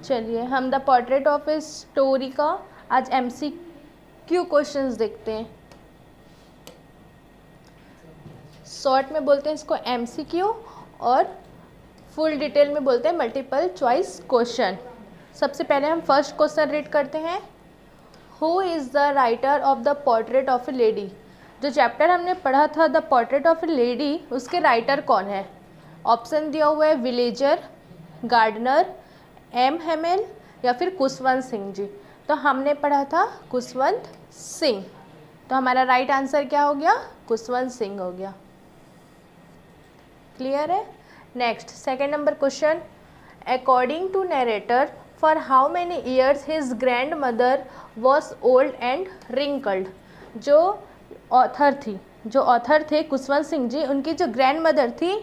चलिए हम the portrait of a story का आज MCQ क्वेश्चंस देखते हैं। शॉर्ट में बोलते हैं इसको MCQ और फुल डिटेल में बोलते हैं मल्टीपल चॉइस क्वेश्चन। सबसे पहले हम फर्स्ट क्वेश्चन रीड करते हैं। Who is the writer of the portrait of a lady. जो चैप्टर हमने पढ़ा था the portrait of a lady, उसके राइटर कौन है? ऑप्शन दिया हुआ है विलेजर, गार्डनर, M. हेमेल या फिर खुशवंत सिंह जी। तो हमने पढ़ा था खुशवंत सिंह, तो हमारा राइट आंसर क्या हो गया? खुशवंत सिंह हो गया। क्लियर है? Next second number question. According to narrator for how many years his grand mother was old and wrinkled. जो ऑथर थे खुशवंत सिंह जी, उनकी जो ग्रैंड मदर थी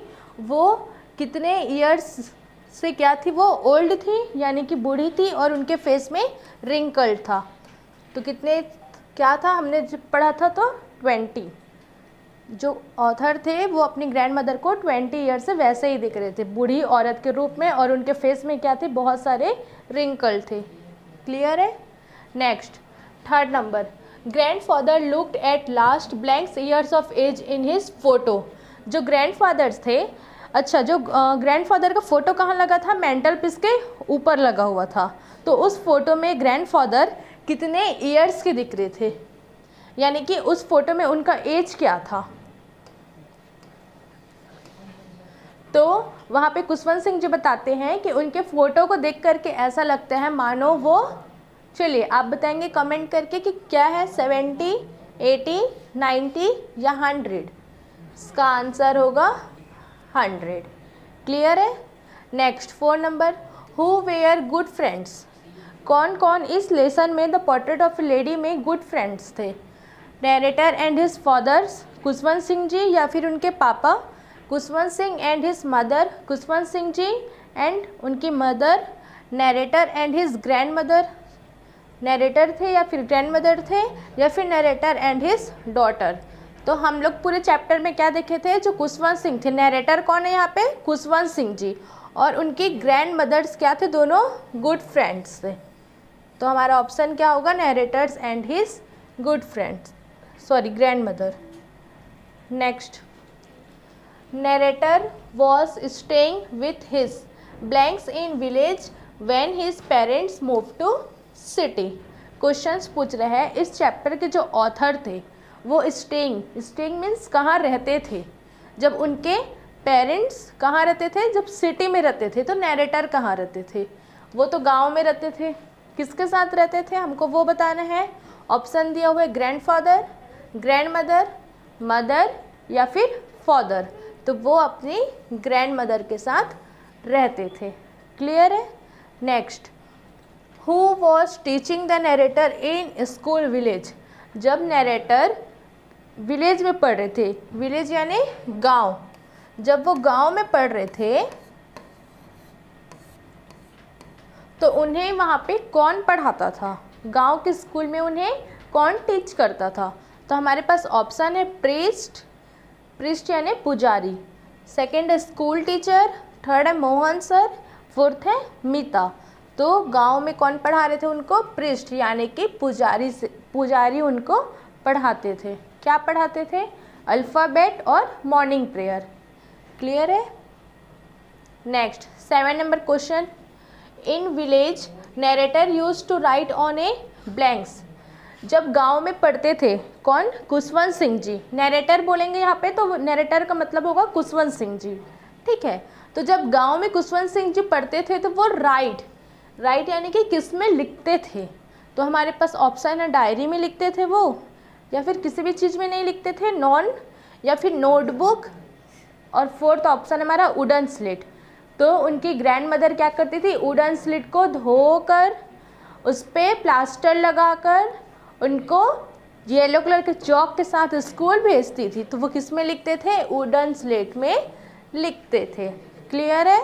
वो कितने ईयर्स से क्या थी? वो ओल्ड थी यानी कि बूढ़ी थी और उनके फेस में रिंकल्ड था। तो कितने क्या था हमने जब पढ़ा था? तो 20। जो ऑथर थे वो अपनी ग्रैंड मदर को 20 ईयर से वैसे ही दिख रहे थे, बूढ़ी औरत के रूप में, और उनके फेस में क्या थे? बहुत सारे रिंकल थे। क्लियर है? Next third number. Grandfather looked at last blanks years of age in his photo. जो ग्रैंडफादर्स थे, अच्छा जो ग्रैंडफादर का फ़ोटो कहाँ लगा था? मेंटल पीस के ऊपर लगा हुआ था। तो उस फोटो में ग्रैंडफादर कितने ईयर्स के दिख रहे थे, यानी कि उस फोटो में उनका एज क्या था? तो वहाँ पे खुशवंत सिंह जी बताते हैं कि उनके फ़ोटो को देख करके ऐसा लगता है मानो वो, चलिए आप बताएंगे कमेंट करके कि क्या है, 70, 80, 90 या 100? इसका आंसर होगा 100। क्लियर है? Next 4 number. Who were good friends. कौन कौन इस लेसन में the portrait of a lady में गुड फ्रेंड्स थे? Narrator and his fathers Khushwant Singh ji या फिर उनके पापा? Khushwant Singh and his mother Khushwant Singh ji and उनकी mother? Narrator and his grand mother, narrator थे या फिर ग्रैंड मदर थे, या फिर नरेटर एंड हिज डॉटर? तो हम लोग पूरे चैप्टर में क्या देखे थे? जो खुशवंत सिंह थे, नरेटर कौन है यहाँ पे? खुशवंत सिंह जी, और उनकी ग्रैंड मदर्स क्या थे? दोनों गुड फ्रेंड्स थे। तो हमारा ऑप्शन क्या होगा? Narrators and his good friends, sorry grand mother. Next, narrator was staying with his blanks in village when his parents move to city. Questions पूछ रहे हैं इस चैप्टर के जो ऑथर थे वो स्टेइंग मीन्स कहाँ रहते थे, जब उनके पेरेंट्स कहाँ रहते थे? जब सिटी में रहते थे। तो नरेटर कहाँ रहते थे? वो तो गांव में रहते थे। किसके साथ रहते थे हमको वो बताना है। ऑप्शन दिया हुआ है ग्रैंडफादर, ग्रैंड मदर, मदर या फिर फादर। तो वो अपनी ग्रैंड मदर के साथ रहते थे। क्लियर है? Next, who was teaching the narrator in school village. जब नरेटर विलेज में पढ़ रहे थे, विलेज यानी गांव, जब वो गांव में पढ़ रहे थे तो उन्हें वहाँ पे कौन पढ़ाता था? गांव के स्कूल में उन्हें कौन टीच करता था? तो हमारे पास ऑप्शन है प्रीस्ट यानी पुजारी, सेकंड है स्कूल टीचर, थर्ड है मोहन सर, फोर्थ है मीता। तो गांव में कौन पढ़ा रहे थे उनको? प्रीस्ट यानी कि पुजारी उनको पढ़ाते थे। क्या पढ़ाते थे? अल्फ़ाबेट और मॉर्निंग प्रेयर। क्लियर है? Next 7 number question. In village narrator used to write on a blanks. जब गांव में पढ़ते थे कौन? खुशवंत सिंह जी। नरेटर बोलेंगे यहाँ पे तो नरेटर का मतलब होगा खुशवंत सिंह जी। ठीक है? तो जब गांव में खुशवंत सिंह जी पढ़ते थे तो वो राइट यानी कि किस में लिखते थे? तो हमारे पास ऑप्शन है डायरी में लिखते थे वो, या फिर किसी भी चीज़ में नहीं लिखते थे, नॉन या फिर नोटबुक, और फोर्थ ऑप्शन हमारा वुडन स्लेट। तो उनकी ग्रैंड मदर क्या करती थी? वुडन स्लेट को धोकर उस पर प्लास्टर लगाकर उनको येलो कलर के चॉक के साथ स्कूल भेजती थी। तो वो किस में लिखते थे? वुडन स्लेट में लिखते थे। क्लियर है?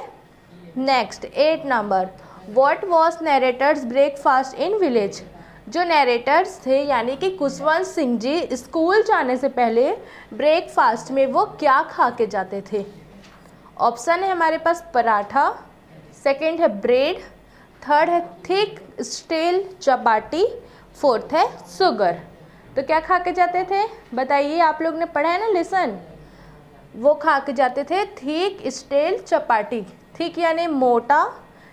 Next 8 number. What was narrator's breakfast in village. जो नरेटर्स थे यानी कि खुशवंत सिंह जी स्कूल जाने से पहले ब्रेकफास्ट में वो क्या खा के जाते थे? ऑप्शन है हमारे पास पराठा, सेकंड है ब्रेड, थर्ड है थिक स्टील चपाटी, फोर्थ है शुगर। तो क्या खा के जाते थे बताइए, आप लोग ने पढ़ा है ना लेसन, वो खा के जाते थे थिक स्टील चपाटी। थिक यानी मोटा,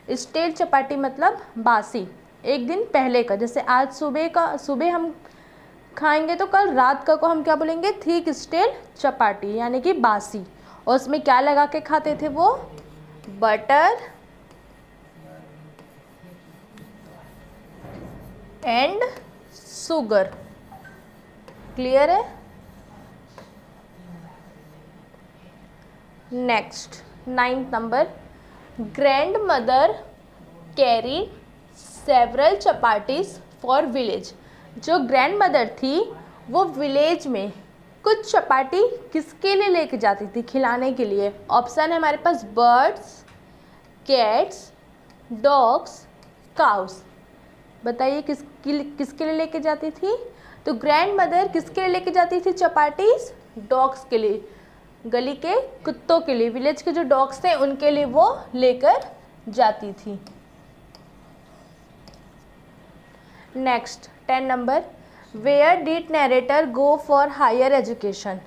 स्टील चपाटी मतलब बासी, एक दिन पहले का। जैसे आज सुबह हम खाएंगे तो कल रात का को हम क्या बोलेंगे, थिक स्टील चपाटी यानी कि बासी। और उसमें क्या लगा के खाते थे वो, बटर एंड शुगर। क्लियर है। Next 9th number, grand mother carry several chapatis for village. जो ग्रैंड मदर थी वो विलेज में कुछ चपाटी किसके लिए लेके जाती थी, खिलाने के लिए। ऑप्शन है हमारे पास बर्ड्स, कैट्स, डॉग्स, काउस। बताइए किसके लिए लेके जाती थी। तो ग्रैंड मदर किसके लिए लेके जाती थी चपाटीज, डॉग्स के लिए, गली के कुत्तों के लिए, विलेज के जो डॉग्स थे उनके लिए वो लेकर जाती थी। Next 10 number, where did narrator go for higher education.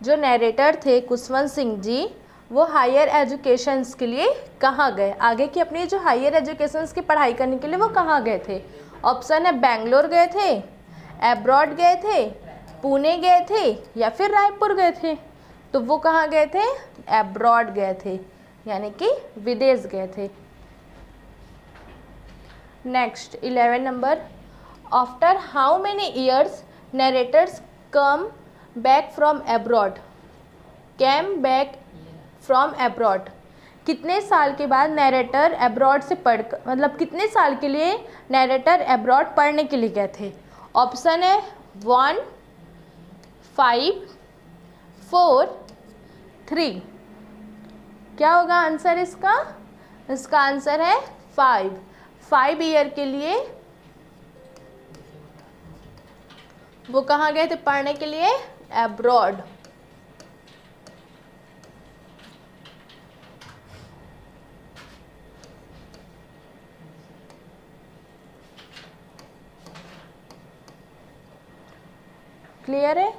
जो नरेटर थे कुशवंत सिंह जी, वो हायर एजुकेशंस के लिए कहाँ गए, आगे की अपनी जो हायर एजुकेशंस की पढ़ाई करने के लिए वो कहाँ गए थे। ऑप्शन है बेंगलोर गए थे, एब्रॉड गए थे, पुणे गए थे या फिर रायपुर गए थे। तो वो कहाँ गए थे, एब्रॉड गए थे यानी कि विदेश गए थे। Next 11 number, after how many years narrator's come back from abroad, came back from abroad. कितने साल के बाद नरेटर एब्रॉड से मतलब कितने साल के लिए नरेटर एब्रॉड पढ़ने के लिए गए थे। ऑप्शन है 1, 5, 4, 3। क्या होगा आंसर इसका, इसका आंसर है 5 ईयर के लिए वो कहाँ गए थे पढ़ने के लिए, एब्रॉड। क्लियर है।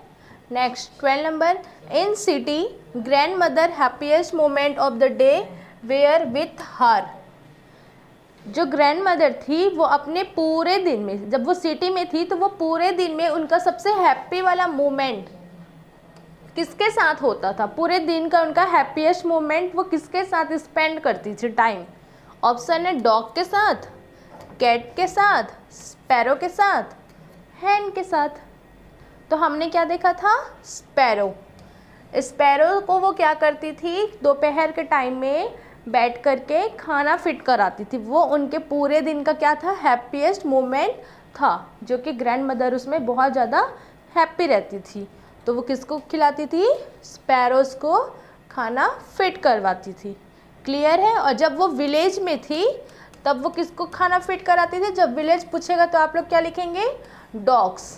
Next 12 number, in city grand mother happiest moment of the day were with her. जो ग्रैंड मदर थी वो अपने पूरे दिन में, जब वो सिटी में थी तो वो पूरे दिन में उनका सबसे हैप्पी वाला मोमेंट किसके साथ होता था, पूरे दिन का उनका हैप्पीएस्ट मोमेंट वो किसके साथ स्पेंड करती थी टाइम। ऑप्शन है डॉग के साथ, कैट के साथ, स्पैरो के साथ, हैन के साथ। तो हमने क्या देखा था, स्पैरो। स्पैरो को वो क्या करती थी, दोपहर के टाइम में बैठ करके खाना फिट कराती थी। वो उनके पूरे दिन का क्या था, हैप्पीएस्ट मोमेंट था, जो कि ग्रैंड मदर उसमें बहुत ज़्यादा हैप्पी रहती थी। तो वो किसको खिलाती थी, स्पैरोज़ को खाना फिट करवाती थी। क्लियर है। और जब वो विलेज में थी तब वो किसको खाना फिट कराती थी, जब विलेज पूछेगा तो आप लोग क्या लिखेंगे, डॉग्स।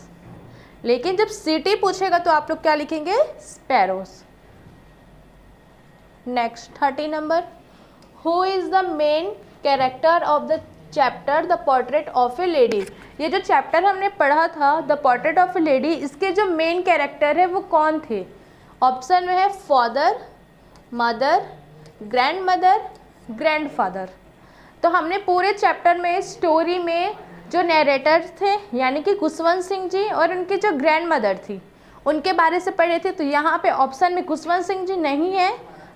लेकिन जब सिटी पूछेगा तो आप लोग क्या लिखेंगे, sparrows. Next 30 number, who is the main character of the chapter the portrait of a lady. ये जो चैप्टर हमने पढ़ा था the portrait of a lady, इसके जो मेन कैरेक्टर है वो कौन थे। ऑप्शन में है father, mother, grand mother, grand father. तो हमने पूरे चैप्टर में स्टोरी में जो नरेटर थे यानी कि कुशवंत सिंह जी और उनकी जो ग्रैंड मदर थी उनके बारे से पढ़े थे। तो यहाँ पे ऑप्शन में कुशवंत सिंह जी नहीं है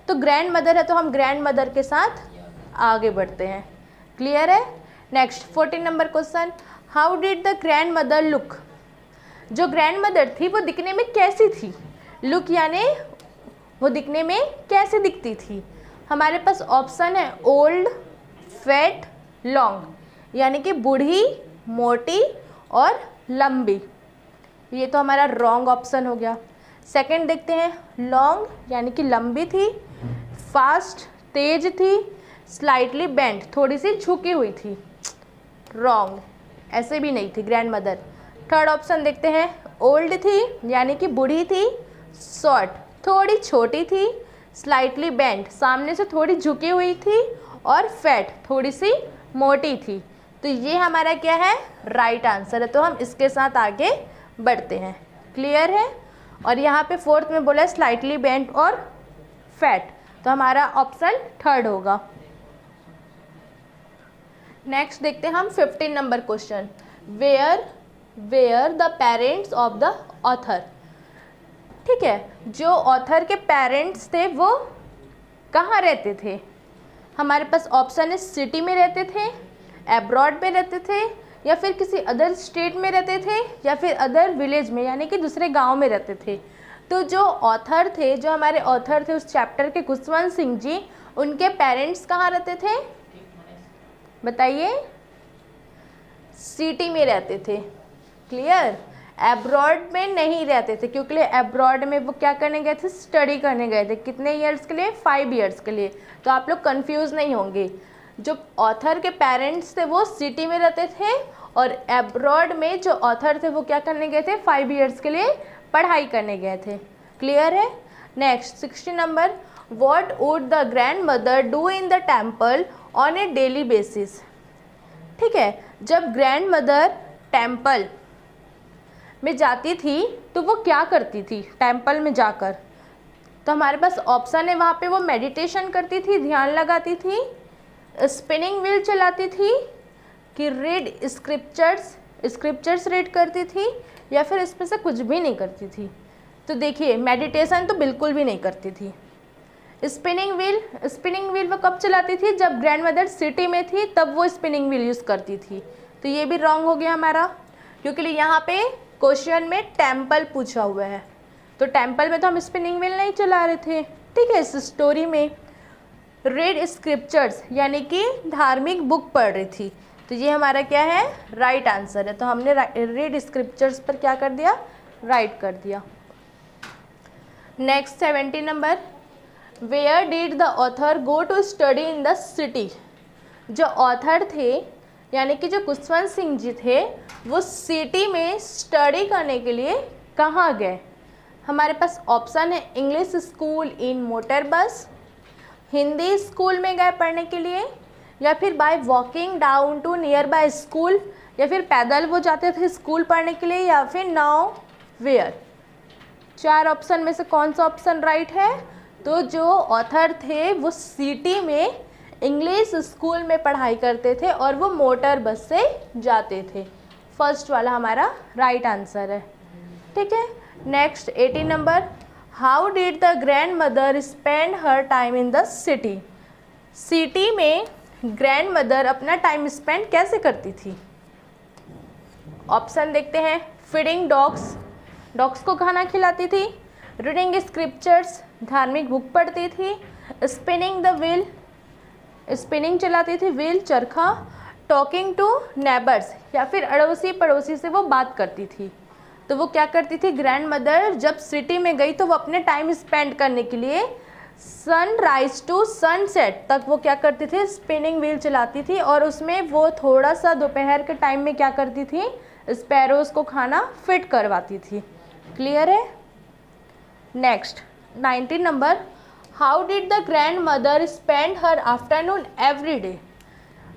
तो ग्रैंड मदर है, तो हम ग्रैंड मदर के साथ आगे बढ़ते हैं। क्लियर है। Next 14 number question, how did the grand mother look. जो ग्रैंड मदर थी वो दिखने में कैसी थी, लुक यानी वो दिखने में कैसे दिखती थी। हमारे पास ऑप्शन है ओल्ड, फैट, लॉन्ग, यानी कि बूढ़ी, मोटी और लंबी। ये तो हमारा रॉन्ग ऑप्शन हो गया। सेकंड देखते हैं, लॉन्ग यानी कि लंबी थी, फास्ट तेज थी, स्लाइटली बेंट थोड़ी सी झुकी हुई थी, रॉन्ग, ऐसे भी नहीं थी ग्रैंड मदर। थर्ड ऑप्शन देखते हैं, ओल्ड थी यानी कि बूढ़ी थी, शॉर्ट थोड़ी छोटी थी, स्लाइटली बेंट सामने से थोड़ी झुकी हुई थी और फैट थोड़ी सी मोटी थी। तो ये हमारा क्या है, राइट आंसर है। तो हम इसके साथ आगे बढ़ते हैं। क्लियर है। और यहाँ पे फोर्थ में बोला स्लाइटली बेंट और फैट, तो हमारा ऑप्शन थर्ड होगा। नेक्स्ट देखते हैं हम 15 number question, where the parents of the author. ठीक है, जो ऑथर के पेरेंट्स थे वो कहाँ रहते थे? हमारे पास ऑप्शन है सिटी में रहते थे, एब्रॉड में रहते थे, या फिर किसी अदर स्टेट में रहते थे, या फिर अदर विलेज में यानी कि दूसरे गांव में रहते थे। तो जो ऑथर थे, जो हमारे ऑथर थे उस चैप्टर के, खुशवंत सिंह जी, उनके पेरेंट्स कहाँ रहते थे बताइए? सिटी में रहते थे। क्लियर। एब्रॉड में नहीं रहते थे, क्योंकि एब्रॉड में वो क्या करने गए थे? स्टडी करने गए थे। कितने ईयर्स के लिए? 5 ईयर्स के लिए। तो आप लोग कंफ्यूज नहीं होंगे। जो ऑथर के पेरेंट्स थे वो सिटी में रहते थे, और एब्रॉड में जो ऑथर थे वो क्या करने गए थे? 5 ईयर्स के लिए पढ़ाई करने गए थे। क्लियर है। Next 16 number, what would the grand mother do in the temple on A daily basis. ठीक है, जब ग्रैंड मदर टेम्पल में जाती थी तो वो क्या करती थी टेम्पल में जाकर? तो हमारे पास ऑप्शन है, वहाँ पे वो मेडिटेशन करती थी, ध्यान लगाती थी, स्पिनिंग व्हील चलाती थी, कि रीड स्क्रिप्चर्स रीड करती थी, या फिर इसमें से कुछ भी नहीं करती थी। तो देखिए, मेडिटेशन तो बिल्कुल भी नहीं करती थी। स्पिनिंग व्हील वो कब चलाती थी? जब ग्रैंड मदर सिटी में थी तब वो स्पिनिंग व्हील यूज़ करती थी। तो ये भी रॉन्ग हो गया हमारा, क्योंकि यहाँ पे क्वेश्चन में टेम्पल पूछा हुआ है, तो टेम्पल में तो हम स्पिनिंग व्हील नहीं चला रहे थे। ठीक है, इस स्टोरी में रीड स्क्रिप्चर्स यानी कि धार्मिक बुक पढ़ रही थी। तो ये हमारा क्या है? राइट आंसर है। तो हमने रीड स्क्रिप्चर्स पर क्या कर दिया? राइट कर दिया। Next 17 number, where did the author go to study in the city. जो ऑथर थे यानी कि जो खुशवंत सिंह जी थे वो सिटी में स्टडी करने के लिए कहाँ गए? हमारे पास ऑप्शन है, इंग्लिश स्कूल इन मोटर बस, हिंदी स्कूल में गए पढ़ने के लिए, या फिर by walking down to nearby school, या फिर पैदल वो जाते थे स्कूल पढ़ने के लिए, या फिर नाउ वेयर। 4 ऑप्शन में से कौन सा ऑप्शन राइट है? तो जो ऑथर थे वो सिटी में इंग्लिश स्कूल में पढ़ाई करते थे और वो मोटर बस से जाते थे। फर्स्ट वाला हमारा राइट आंसर है। ठीक है। Next 18 number, how did the grand mother spend her time in the city. City में ग्रैंड मदर अपना टाइम स्पेंड कैसे करती थी? ऑप्शन देखते हैं, फीडिंग डॉग्स को खाना खिलाती थी, रीडिंग स्क्रिप्चर्स धार्मिक बुक पढ़ती थी, स्पिनिंग द व्हील स्पिनिंग चलाती थी, व्हील चरखा, टॉकिंग टू नेबर्स या फिर अड़ोसी पड़ोसी से वो बात करती थी। तो वो क्या करती थी ग्रैंड मदर, जब सिटी में गई तो वो अपने टाइम स्पेंड करने के लिए सनराइज टू सनसेट तक वो क्या करती थी, स्पिनिंग व्हील चलाती थी। और उसमें वो थोड़ा सा दोपहर के टाइम में क्या करती थी, स्पैरोज को खाना फिट करवाती थी। क्लियर है। Next 19 number, how did the grand mother spend her afternoon every day.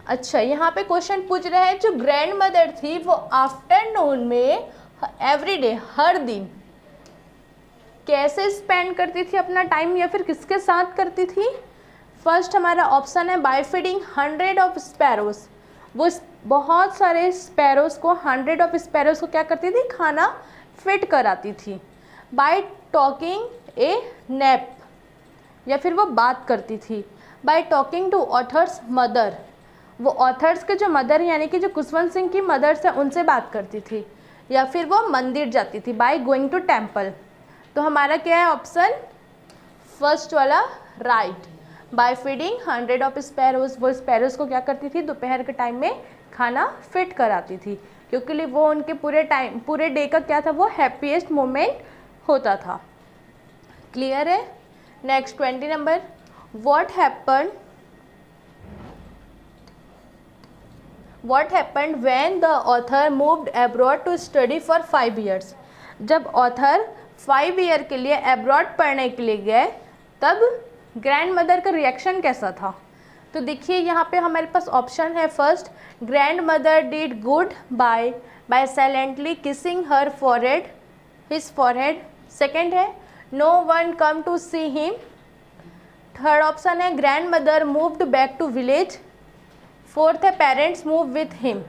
अच्छा, यहाँ पे क्वेश्चन पूछ रहे हैं जो ग्रैंड मदर थी वो आफ्टरनून में एवरी डे हर दिन कैसे स्पेंड करती थी अपना टाइम या फिर किसके साथ करती थी। फर्स्ट हमारा ऑप्शन है बाय फीडिंग 100 ऑफ स्पैरोज। वो बहुत सारे स्पैरोज को 100 ऑफ स्पैरोज को क्या करती थी, खाना फिट कराती थी। बाय टॉकिंग ए नैप या फिर वो बात करती थी। By talking to author's mother, वो ऑथर्स के जो मदर यानी कि जो खुशवंत सिंह की मदर से उनसे बात करती थी। या फिर वो मंदिर जाती थी बाय गोइंग टू टेम्पल। तो हमारा क्या है ऑप्शन फर्स्ट वाला right. By feeding 100 of sparrows, वो स्पैरोज को क्या करती थी, दोपहर के टाइम में खाना फिट कराती थी, क्योंकि वो उनके पूरे डे का क्या था, वो हैप्पीएस्ट मोमेंट होता था। क्लियर है। Next 20 number, what happened when the author moved abroad to study for 5 years। जब ऑथर 5 ईयर के लिए अब्रॉड पढ़ने के लिए गए तब ग्रैंड मदर का रिएक्शन कैसा था। तो देखिए यहाँ पे हमारे पास ऑप्शन है first, grandmother did good bye silently kissing her forehead, his forehead. Second है no one come to see him. Third option है grandmother moved back to village. Fourth है पेरेंट्स मूव विथ हिम।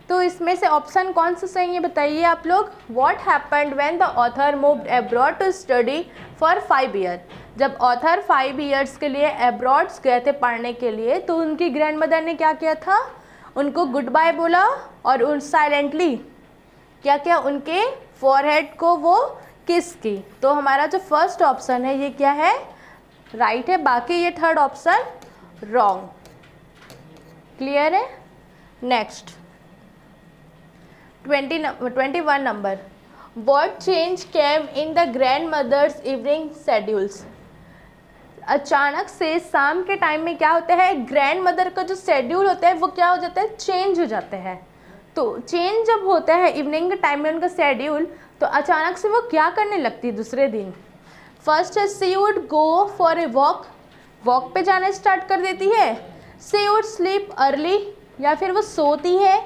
तो इसमें से option कौन सा सही है बताइए आप लोग। What happened when the author moved abroad to study for 5 year. जब ऑथर 5 ईयर्स के लिए अब्रॉड गए थे पढ़ने के लिए, तो उनकी ग्रैंड मदर ने क्या किया था, उनको गुड बाय बोला और उन साइलेंटली क्या किया, उनके फॉरहेड को वो किस की। तो हमारा जो फर्स्ट ऑप्शन है ये क्या है, राइट है। बाकी ये थर्ड ऑप्शन रॉन्ग। क्लियर है। Next 21 number, what change came in the grand mother's evening schedules. अचानक से शाम के टाइम में क्या होता है, ग्रैंड मदर का जो शेड्यूल होता है वो क्या हो जाता है, चेंज हो जाता है। तो चेंज जब होता है इवनिंग के टाइम में उनका शेड्यूल, तो अचानक से वो क्या करने लगती है दूसरे दिन। फर्स्ट है she would go for a walk, walk पे जाना स्टार्ट कर देती है। सी वुड स्लीप अर्ली, या फिर वो सोती है।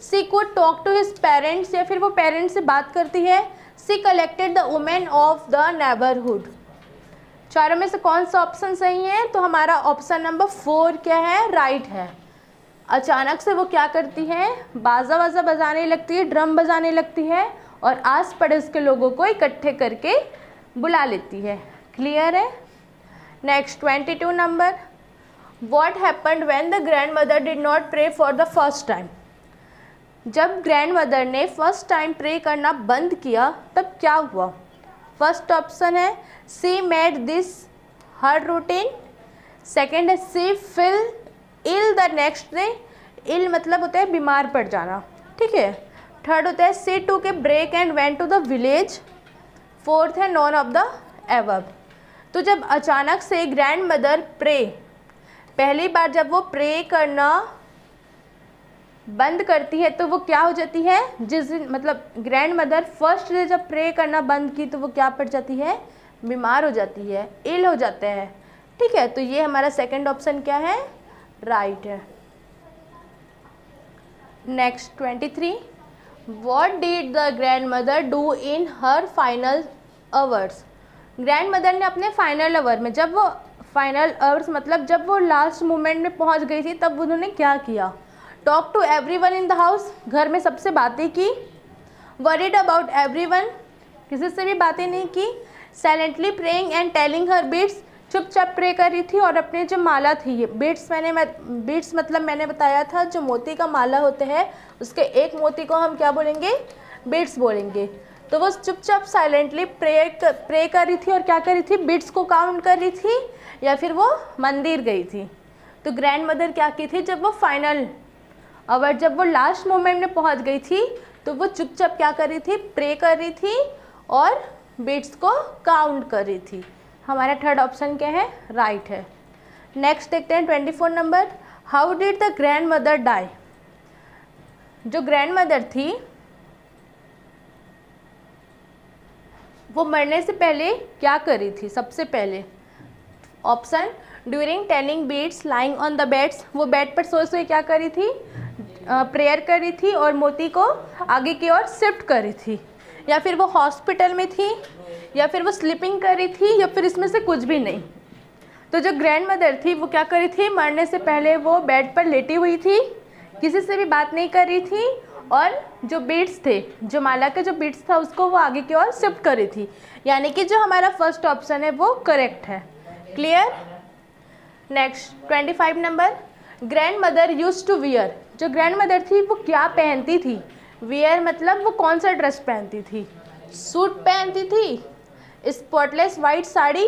She could talk to his parents, या फिर वो पेरेंट्स से बात करती है। She collected the women of the neighbourhood. चारों में से कौन सा ऑप्शन सही है, तो हमारा ऑप्शन नंबर 4 क्या है, राइट है। अचानक से वो क्या करती है, बाजा वाजा बजाने लगती है, ड्रम बजाने लगती है और आस पड़ोस के लोगों को इकट्ठे करके बुला लेती है। क्लियर है। Next 22 number, what happened when the grand mother did not pray for the first time. जब ग्रैंड मदर ने फर्स्ट टाइम प्रे करना बंद किया तब क्या हुआ। फर्स्ट ऑप्शन है she made this her routine. Second है she feel ill the next day, ill मतलब होता है बीमार पड़ जाना, ठीक है। थर्ड होता है C took a break and went to the village. Fourth है नॉन ऑफ द एबव। तो जब अचानक से ग्रैंड मदर प्रे, पहली बार जब वो प्रे करना बंद करती है तो वो क्या हो जाती है, जिस दिन मतलब ग्रैंड मदर फर्स्ट डे जब प्रे करना बंद की तो वो क्या पड़ जाती है, बीमार हो जाती है, इल हो जाते हैं, ठीक है। तो ये हमारा सेकंड ऑप्शन क्या है, राइट है। Next 23, what did the grand mother do in her final hours. Grand mother ने अपने फाइनल आवर में, जब वो फाइनल आवर्स मतलब जब वो लास्ट मोमेंट में पहुंच गई थी, तब उन्होंने क्या किया। Talk to everyone in the house, घर में सबसे बातें की। वरीड अबाउट एवरीवन, किसी से भी बातें नहीं की। Silently praying and telling her beads, चुपचाप प्रे कर रही थी और अपने जो माला थी, ये बीट्स मतलब मैंने बताया था जो मोती का माला होते हैं उसके एक मोती को हम क्या बोलेंगे, बीट्स बोलेंगे। तो वो चुपचाप साइलेंटली प्रे कर रही थी और क्या कर रही थी, बीट्स को काउंट कर रही थी या फिर वो मंदिर गई थी। तो ग्रैंड मदर क्या की थी, जब वो फाइनल और जब वो लास्ट मोमेंट में पहुंच गई थी तो वो चुपचाप क्या कर रही थी, प्रे कर रही थी और बीट्स को काउंट कर रही थी। हमारा थर्ड ऑप्शन क्या है, राइट है। नेक्स्ट देखते हैं 24 number, how did the grand mother die. जो ग्रैंड मदर थी वो मरने से पहले क्या कर रही थी। सबसे पहले option during telling beads lying on the beds, वो बेड पर सोए सोए क्या कर रही थी, प्रेयर कर रही थी और मोती को आगे की ओर शिफ्ट कर रही थी। या फिर वो हॉस्पिटल में थी, या फिर वो स्लीपिंग कर रही थी, या फिर इसमें से कुछ भी नहीं। तो जो ग्रैंड मदर थी वो क्या कर रही थी, मरने से पहले वो बेड पर लेटी हुई थी, किसी से भी बात नहीं कर रही थी और जो बीट्स थे, जो माला के जो बीट्स था उसको वो आगे की ओर शिफ्ट कर रही थी। यानी कि जो हमारा फर्स्ट ऑप्शन है वो करेक्ट है। Clear. Next 25 number, grand mother used to wear. जो ग्रैंड मदर थी वो क्या पहनती थी। वियर मतलब वो कौन सा ड्रेस पहनती थी, सूट पहनती थी, spotless white sari,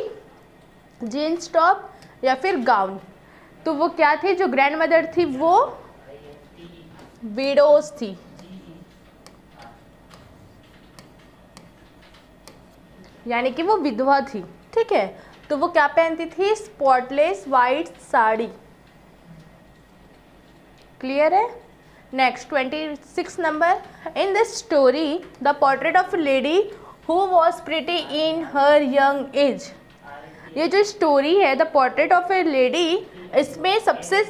jeans top या फिर गाउन। तो वो क्या थी, जो ग्रैंड मदर थी वो विडोज थी। यानी कि वो विधवा थी, ठीक है। तो वो क्या पहनती थी, स्पॉटलेस वाइट साड़ी। क्लियर है। Next 26 number, in this story the portrait of lady who was pretty in her young age. ये जो स्टोरी है the portrait of a lady, इसमें सबसे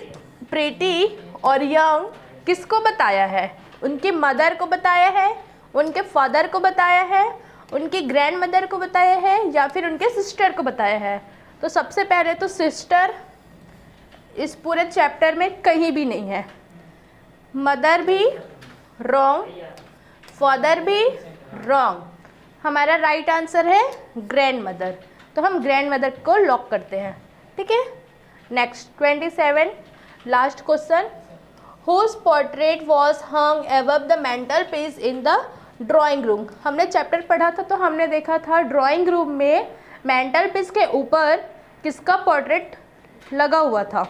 प्रीटी और यंग किसको बताया है? उनकी मदर को बताया है, उनके फादर को बताया है, उनकी ग्रैंड मदर को बताया है, या फिर उनके सिस्टर को बताया है? तो सबसे पहले तो सिस्टर इस पूरे चैप्टर में कहीं भी नहीं है, मदर भी रॉन्ग, फादर भी रॉन्ग, हमारा राइट आंसर है ग्रैंड मदर। तो हम ग्रैंड मदर को लॉक करते हैं, ठीक है। Next 27 last question, whose portrait was hung above the mantel piece in the drawing room. हमने चैप्टर पढ़ा था तो हमने देखा था ड्राइंग रूम में मेंटल पीस के ऊपर किसका पोर्ट्रेट लगा हुआ था,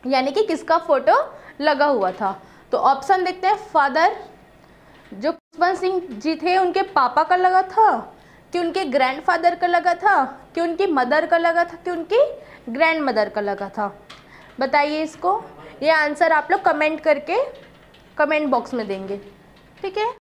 यानी कि किसका फोटो लगा हुआ था। तो ऑप्शन देखते हैं, फादर जो खुशवंत सिंह जी थे उनके पापा का लगा था, कि उनके ग्रैंडफादर का लगा था, कि उनकी मदर का लगा था, कि उनकी ग्रैंड मदर का लगा था? बताइए इसको। ये आंसर आप लोग कमेंट करके कमेंट बॉक्स में देंगे, ठीक है।